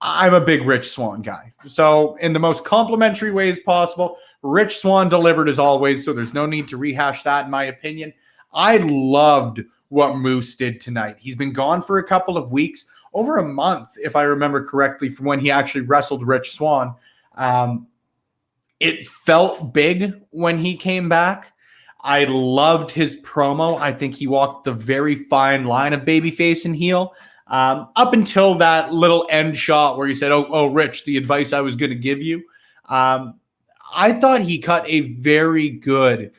I'm a big Rich Swann guy. So in the most complimentary ways possible, Rich Swann delivered as always, so there's no need to rehash that in my opinion. I loved what Moose did tonight. He's been gone for a couple of weeks, over a month, if I remember correctly, from when he actually wrestled Rich Swann. It felt big when he came back. I loved his promo. I think he walked the very fine line of babyface and heel, up until that little end shot where he said, oh, Rich, the advice I was going to give you. I thought he cut a very good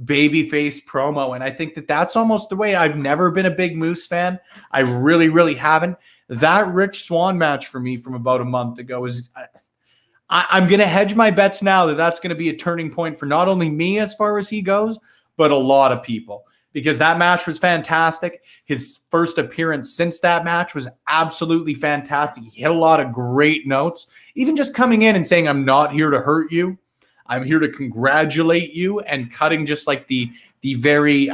babyface promo, and I think that that's almost the way. I've never been a big Moose fan. I really, really haven't. That Rich Swann match for me from about a month ago is I'm going to hedge my bets now that that's going to be a turning point for not only me as far as he goes, but a lot of people, because that match was fantastic. His first appearance since that match was absolutely fantastic. He hit a lot of great notes, even just coming in and saying, I'm not here to hurt you. I'm here to congratulate you, and cutting just like the very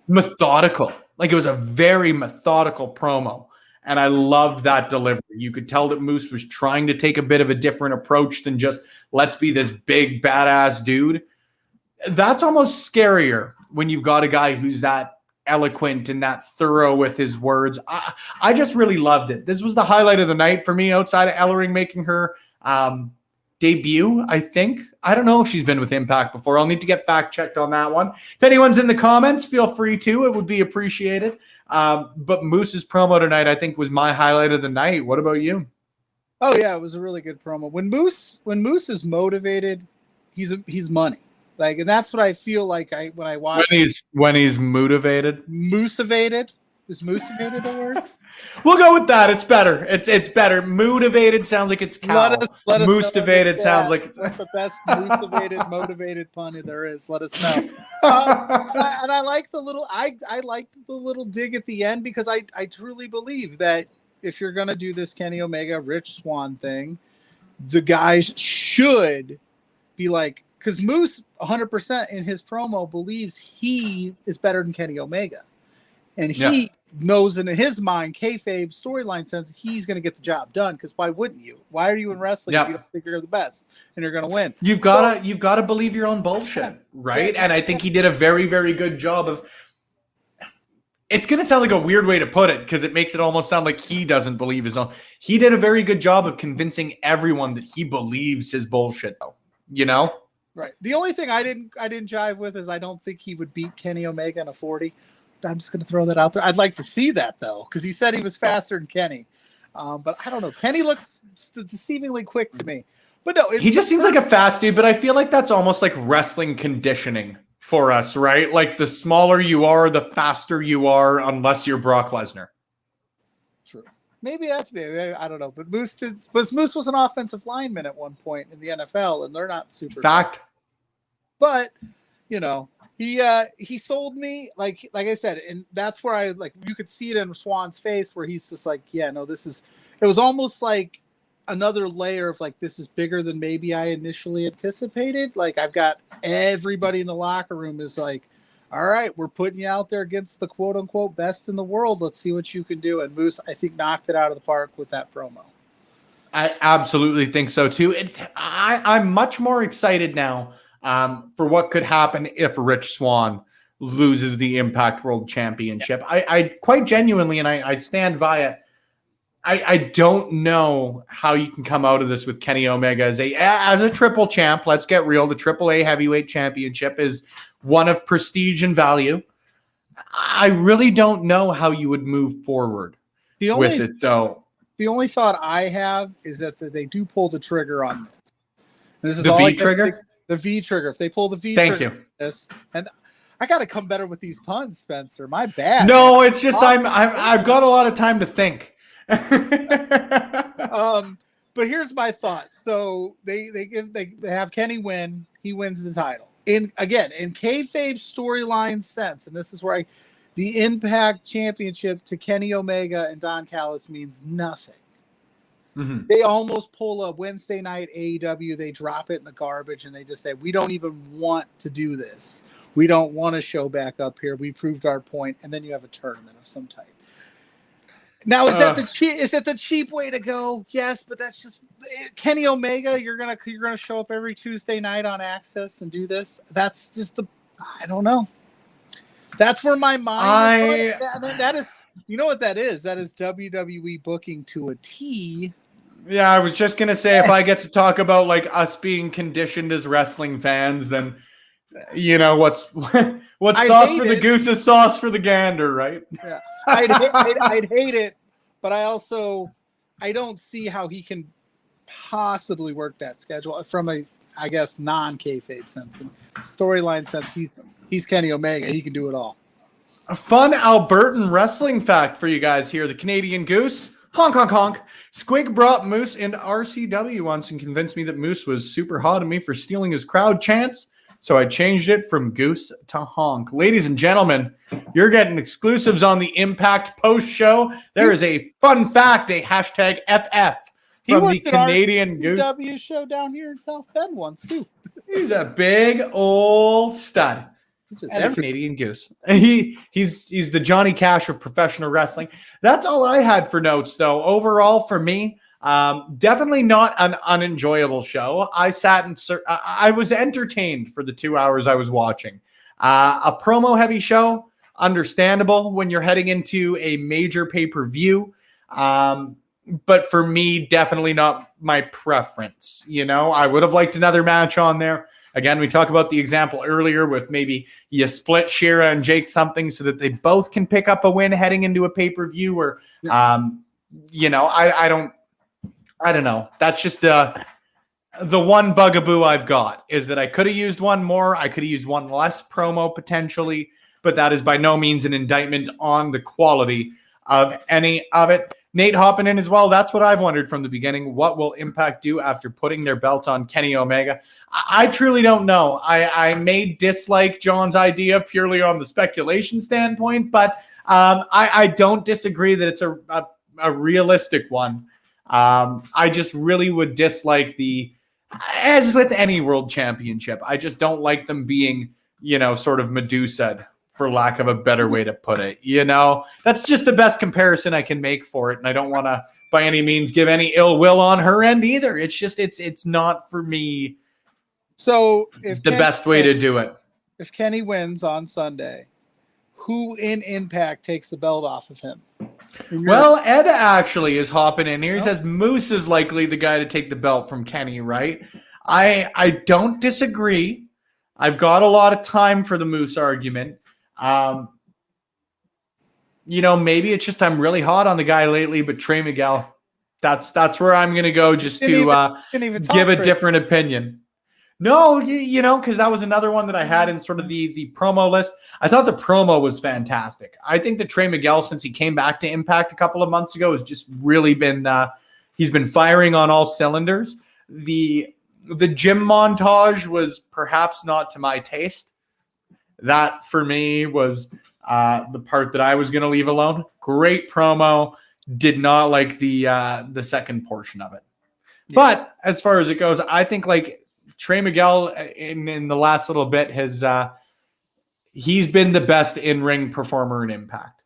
methodical. Like, it was a very methodical promo. And I loved that delivery. You could tell that Moose was trying to take a bit of a different approach than just, let's be this big, badass dude. That's almost scarier when you've got a guy who's that eloquent and that thorough with his words. I just really loved it. This was the highlight of the night for me, outside of Ellering making her debut, I think. I don't know if she's been with Impact before. I'll need to get fact checked on that one. If anyone's in the comments, feel free to. It would be appreciated. But Moose's promo tonight, I think, was my highlight of the night. What about you? Oh yeah, it was a really good promo. When Moose is motivated, he's money. Like, and that's what I feel like when I watch. When he's motivated. Moose-evated? Is moose-evated a word? We'll go with that. It's better. It's better. Motivated sounds like it's cow. Let us Moose-evated sounds like it's the best moose-evated, motivated pun there is. Let us know. And I like the little. I liked the little dig at the end, because I truly believe that if you're gonna do this Kenny Omega Rich Swann thing, the guys should be like, because Moose 100% in his promo believes he is better than Kenny Omega, and he knows in his mind, kayfabe storyline sense, he's going to get the job done. Because why wouldn't you? Why are you in wrestling if you don't think you're the best and you're going to win? You've got to believe your own bullshit, right? And I think he did a very, very good job of. It's going to sound like a weird way to put it, because it makes it almost sound like he doesn't believe his own. He did a very good job of convincing everyone that he believes his bullshit, though. You know? Right. The only thing I didn't jive with is I don't think he would beat Kenny Omega in a 40. I'm just going to throw that out there. I'd like to see that, though, because he said he was faster than Kenny. But I don't know. Kenny looks deceivingly quick to me. But no, he just seems like a fast dude, but I feel like that's almost like wrestling conditioning for us, right? Like, the smaller you are, the faster you are, unless you're Brock Lesnar. True. Maybe that's me. I don't know. But Moose was an offensive lineman at one point in the NFL, and they're not super. Fact. But, you know, he sold me, like I said, and that's where I, like, you could see it in Swann's face, where he's just like, yeah, no, it was almost like another layer of like, this is bigger than maybe I initially anticipated. Like, I've got everybody in the locker room is like, all right, we're putting you out there against the quote unquote best in the world. Let's see what you can do. And Moose, I think, knocked it out of the park with that promo. I absolutely think so too. I'm much more excited now for what could happen if Rich Swann loses the Impact World Championship. I quite genuinely, and I stand by it, I don't know how you can come out of this with Kenny Omega as a triple champ. Let's get real. The AAA Heavyweight Championship is one of prestige and value. I really don't know how you would move forward with it, though. The only thought I have is that they do pull the trigger on this. This is the all V trigger? The V trigger. If they pull the V Thank trigger, you. this, and I got to come better with these puns, Spencer. My bad. No, it's just I've got a lot of time to think. But here's my thought. So they have Kenny win. He wins the title. In kayfabe storyline sense, and this is where the Impact Championship to Kenny Omega and Don Callis means nothing. Mm-hmm. They almost pull a Wednesday night AEW. They drop it in the garbage and they just say, we don't even want to do this. We don't want to show back up here. We proved our point. And then you have a tournament of some type. Now, is that the cheap way to go? Yes, but that's just Kenny Omega. You're gonna show up every Tuesday night on Access and do this. That's just I don't know. That's where my mind is. That is, you know what that is? That is WWE booking to a T. Yeah, I was just gonna say, if I get to talk about like us being conditioned as wrestling fans, then you know what's sauce for the goose is sauce for the gander, right? Yeah. I'd hate it, but I don't see how he can possibly work that schedule from a, I guess, non-kayfabe sense and storyline sense. He's Kenny Omega. He can do it all. A fun Albertan wrestling fact for you guys here. The Canadian Goose, honk, honk, honk. Squig brought Moose into RCW once and convinced me that Moose was super hot at me for stealing his crowd chants. so I changed it from Goose to Honk. Ladies and gentlemen, you're getting exclusives on the Impact post show. There is a fun fact, a hashtag FF from the Canadian Goose. CW show down here in South Bend once too. He's a big old stud. And a Canadian Goose. He's the Johnny Cash of professional wrestling. That's all I had for notes, though. Overall, for me, definitely not an unenjoyable show. I sat and I was entertained for the 2 hours I was watching. A promo-heavy show, understandable when you're heading into a major pay-per-view. But for me, definitely not my preference. You know, I would have liked another match on there. Again, we talked about the example earlier with maybe you split Shira and Jake something so that they both can pick up a win heading into a pay-per-view or, you know, I don't know. That's just the one bugaboo I've got is that I could have used one more. I could have used one less promo potentially, but that is by no means an indictment on the quality of any of it. Nate hopping in as well. That's what I've wondered from the beginning. What will Impact do after putting their belt on Kenny Omega? I truly don't know. I may dislike John's idea purely on the speculation standpoint, but I don't disagree that it's a realistic one. I just really would dislike as with any world championship, I just don't like them being, you know, sort of Medusa, for lack of a better way to put it. You know, that's just the best comparison I can make for it. And I don't want to by any means give any ill will on her end either. It's just, it's not for me. So if the best way to do it. If Kenny wins on Sunday, who in Impact takes the belt off of him? Well, Ed actually is hopping in here. He says Moose is likely the guy to take the belt from Kenny, right? I don't disagree. I've got a lot of time for the Moose argument. You know, maybe it's just I'm really hot on the guy lately, but Trey Miguel, that's where I'm going to go just to give a different opinion. No, you know, because that was another one that I had in sort of the promo list. I thought the promo was fantastic. I think that Trey Miguel, since he came back to Impact a couple of months ago, has just really been he's been firing on all cylinders. The gym montage was perhaps not to my taste. That for me was the part that I was going to leave alone. Great promo. Did not like the second portion of it. Yeah. But as far as it goes, I think like Trey Miguel in the last little bit has he's been the best in-ring performer in Impact,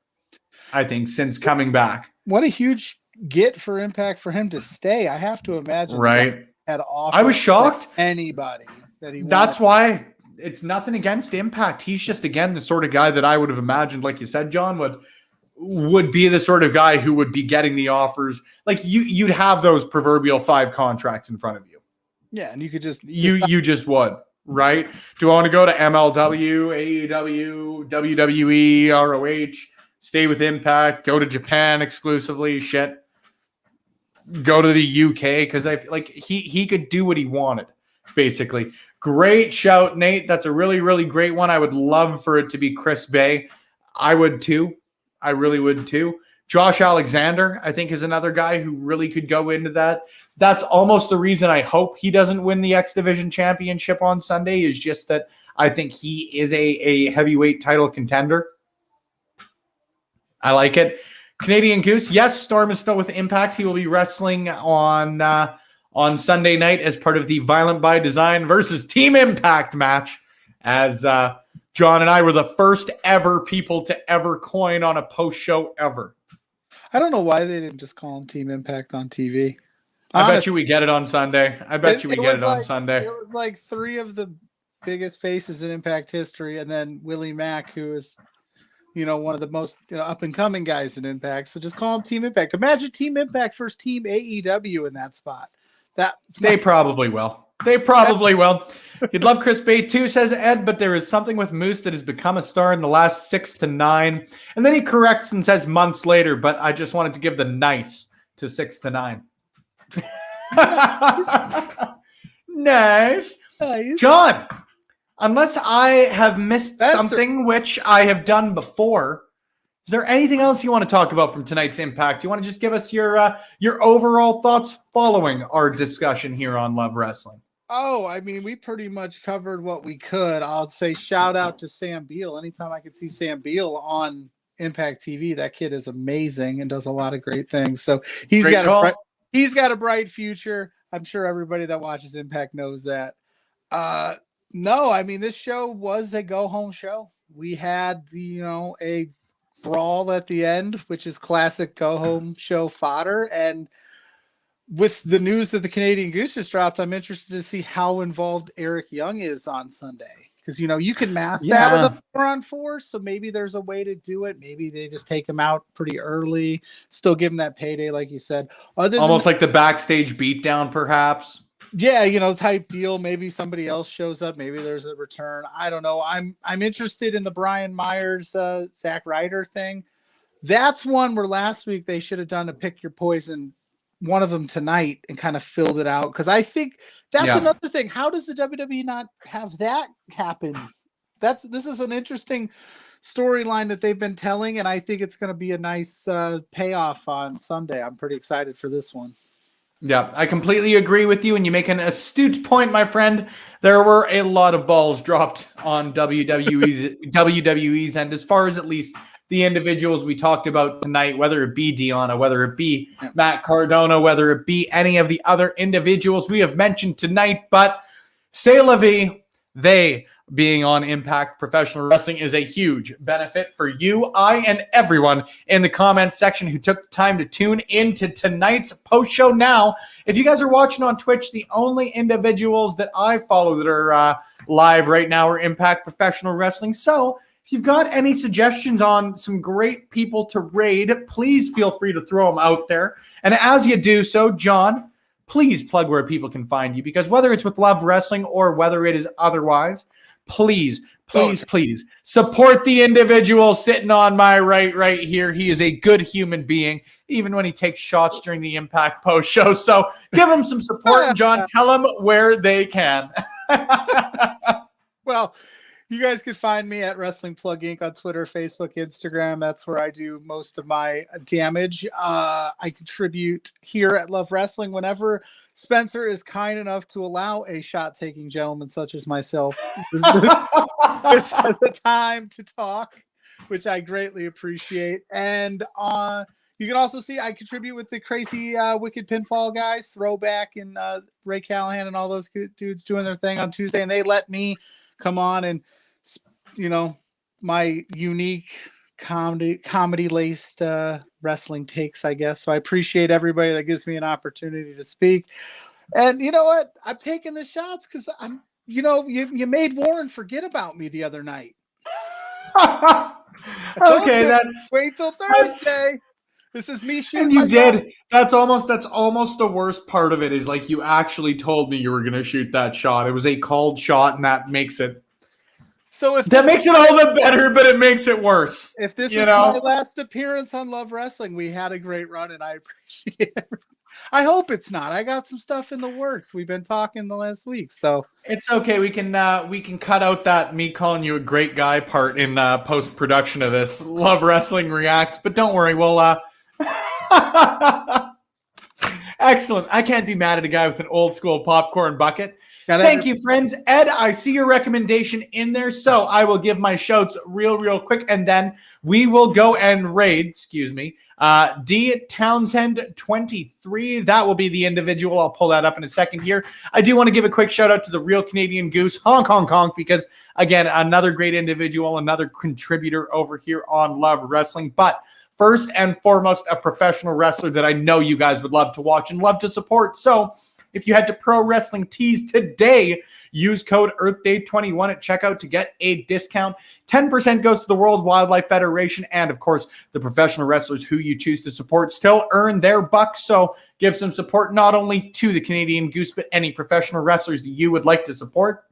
I think, since coming back. What a huge get for Impact for him to stay. I have to imagine. Right. Had offer I was shocked. Anybody that he. That's why it's nothing against Impact. He's just again the sort of guy that I would have imagined, like you said, John, would be the sort of guy who would be getting the offers. Like you'd have those proverbial 5 contracts in front of you. Yeah, and you could just you just would, right? Do I want to go to MLW, AEW, WWE, ROH, stay with Impact, go to Japan exclusively, shit. Go to the UK because I feel like he could do what he wanted, basically. Great shout, Nate. That's a really, really great one. I would love for it to be Chris Bay. I would too. I really would too. Josh Alexander, I think, is another guy who really could go into that. That's almost the reason I hope he doesn't win the X Division Championship on Sunday, is just that I think he is a heavyweight title contender. I like it. Canadian Goose, yes, Storm is still with Impact. He will be wrestling on Sunday night as part of the Violent by Design versus Team Impact match, as John and I were the first ever people to ever coin on a post show ever. I don't know why they didn't just call him Team Impact on TV. I bet you we get it on Sunday. I bet you we get it on Sunday. It was like 3 of the biggest faces in Impact history, and then Willie Mack, who is, you know, one of the most up and coming guys in Impact. So just call him Team Impact. Imagine Team Impact versus Team AEW in that spot. They probably will. They probably will. You'd love Chris Bay too, says Ed, but there is something with Moose that has become a star in the last 6 to 9. And then he corrects and says months later, but I just wanted to give the nice to 6 to 9. Nice. John, unless I have missed something, which I have done before, is there anything else you want to talk about from tonight's Impact? You want to just give us your overall thoughts following our discussion here on Love Wrestling? Oh, I mean, we pretty much covered what we could. I'll say shout out to Sam Beal. Anytime I could see Sam Beal on Impact TV, that kid is amazing and does a lot of great things. So he's Great call. he's got a bright future. I'm sure everybody that watches Impact knows that. No, I mean, this show was a go home show. We had a brawl at the end, which is classic go home show fodder. And with the news that the Canadian Goose just dropped, I'm interested to see how involved Eric Young is on Sunday. Because, you can mask that with a 4-on-4. So maybe there's a way to do it. Maybe they just take him out pretty early, still give him that payday, like you said. Almost like the backstage beatdown, perhaps. Yeah, type deal. Maybe somebody else shows up. Maybe there's a return. I don't know. I'm interested in the Brian Myers, Zack Ryder thing. That's one where last week they should have done a pick your poison, one of them tonight, and kind of filled it out. Because I think that's another thing. How does the WWE not have that happen? This is an interesting storyline that they've been telling, and I think it's going to be a nice payoff on Sunday. I'm pretty excited for this one. Yeah, I completely agree with you, and you make an astute point, my friend. There were a lot of balls dropped on WWE's end, as far as at least the individuals we talked about tonight, whether it be Deonna, whether it be Matt Cardona, whether it be any of the other individuals we have mentioned tonight. But c'est la vie, they being on Impact Professional Wrestling is a huge benefit for you, I, and everyone in the comments section who took the time to tune into tonight's post show. Now, if you guys are watching on Twitch, the only individuals that I follow that are live right now are Impact Professional Wrestling. So if you've got any suggestions on some great people to raid, please feel free to throw them out there. And as you do so, John, please plug where people can find you, because whether it's with Love Wrestling or whether it is otherwise, please support the individual sitting on my right here. He is a good human being, even when he takes shots during the Impact post show. So give him some support, and John, tell them where they can. Well, you guys can find me at Wrestling Plug Inc. on Twitter, Facebook, Instagram. That's where I do most of my damage. I contribute here at Love Wrestling whenever Spencer is kind enough to allow a shot-taking gentleman such as myself it's the time to talk, which I greatly appreciate. And you can also see I contribute with the crazy Wicked Pinfall guys, Throwback, and Ray Callahan and all those good dudes doing their thing on Tuesday. And they let me come on and, my unique comedy-laced wrestling takes, I guess. So I appreciate everybody that gives me an opportunity to speak. And you know what? I'm taking the shots because you made Warren forget about me the other night. Okay, wait till Thursday. This is me shooting. And you did. That's almost the worst part of it, is like you actually told me you were going to shoot that shot. It was a called shot, and that makes it. So if that makes it all the better, but it makes it worse. If this is my last appearance on Love Wrestling, we had a great run, and I appreciate it. I hope it's not. I got some stuff in the works. We've been talking the last week, so it's okay. We can cut out that me calling you a great guy part in post production of this. Love Wrestling Reacts, but don't worry, we'll excellent. I can't be mad at a guy with an old school popcorn bucket. Thank you, friends. Ed, I see your recommendation in there, so I will give my shouts real quick, and then we will go and raid, D Townsend 23. That will be the individual. I'll pull that up in a second here. I do want to give a quick shout out to the Real Canadian Goose, Hong Kong, because, again, another great individual, another contributor over here on Love Wrestling. But first and foremost, a professional wrestler that I know you guys would love to watch and love to support. So if you head to Pro Wrestling Tees today, use code EarthDay21 at checkout to get a discount. 10% goes to the World Wildlife Federation, and of course, the professional wrestlers who you choose to support still earn their bucks. So give some support not only to the Canadian Goose, but any professional wrestlers that you would like to support.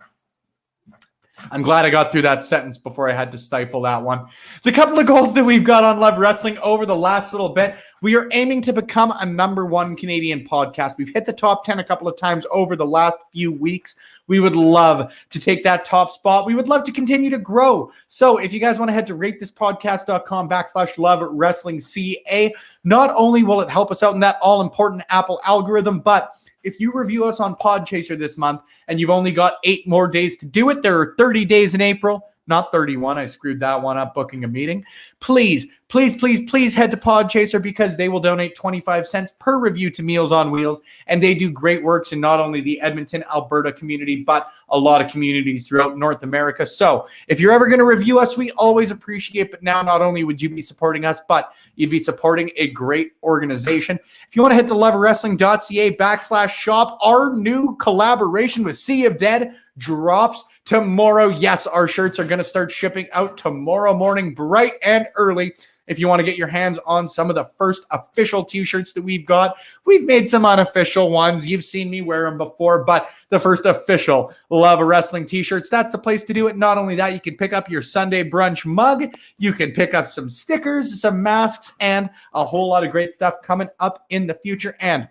I'm glad I got through that sentence before I had to stifle that one. The couple of goals that we've got on Love Wrestling over the last little bit, we are aiming to become a #1 Canadian podcast. We've hit the top 10 a couple of times over the last few weeks. We would love to take that top spot. We would love to continue to grow. So if you guys want to head to ratethispodcast.com/Love Wrestling CA, not only will it help us out in that all-important Apple algorithm, but if you review us on Podchaser this month and you've only got 8 more days to do it, there are 30 days in April. Not 31. I screwed that one up booking a meeting. Please head to Podchaser because they will donate 25 cents per review to Meals on Wheels. And they do great works in not only the Edmonton, Alberta community, but a lot of communities throughout North America. So if you're ever going to review us, we always appreciate. But now not only would you be supporting us, but you'd be supporting a great organization. If you want to head to lovewrestling.ca/shop, our new collaboration with Sea of Dead drops tomorrow. Yes, our shirts are going to start shipping out tomorrow morning, bright and early. If you want to get your hands on some of the first official t-shirts that we've got, we've made some unofficial ones. You've seen me wear them before, but the first official Love Wrestling t-shirts, that's the place to do it. Not only that, you can pick up your Sunday brunch mug. You can pick up some stickers, some masks, and a whole lot of great stuff coming up in the future. And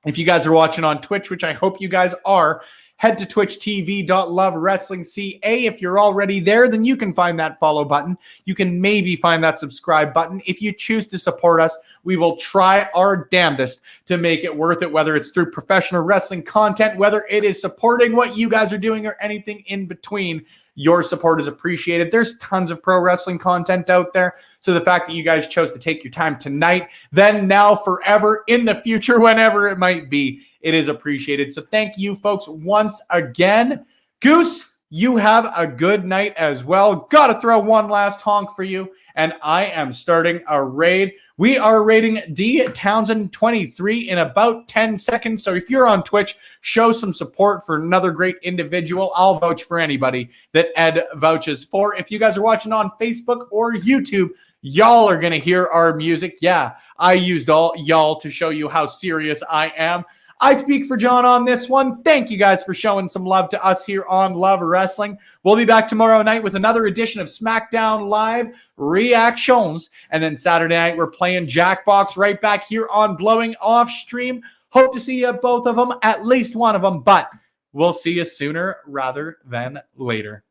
if you guys are watching on Twitch, which I hope you guys are, head to twitchtv.lovewrestlingca. If you're already there, then you can find that follow button. You can maybe find that subscribe button. If you choose to support us, we will try our damnedest to make it worth it, whether it's through professional wrestling content, whether it is supporting what you guys are doing, or anything in between. Your support is appreciated. There's tons of pro wrestling content out there. So the fact that you guys chose to take your time tonight, then now, forever, in the future, whenever it might be, it is appreciated. So thank you, folks, once again. Goose, you have a good night as well. Got to throw one last honk for you, and I am starting a raid. We are raiding D Townsend 23 in about 10 seconds. So if you're on Twitch, show some support for another great individual. I'll vouch for anybody that Ed vouches for. If you guys are watching on Facebook or YouTube, y'all are going to hear our music. Yeah, I used all y'all to show you how serious I am. I speak for John on this one. Thank you guys for showing some love to us here on Love Wrestling. We'll be back tomorrow night with another edition of SmackDown Live Reactions. And then Saturday night, we're playing Jackbox right back here on Blowing Off Stream. Hope to see you both of them, at least one of them, but we'll see you sooner rather than later.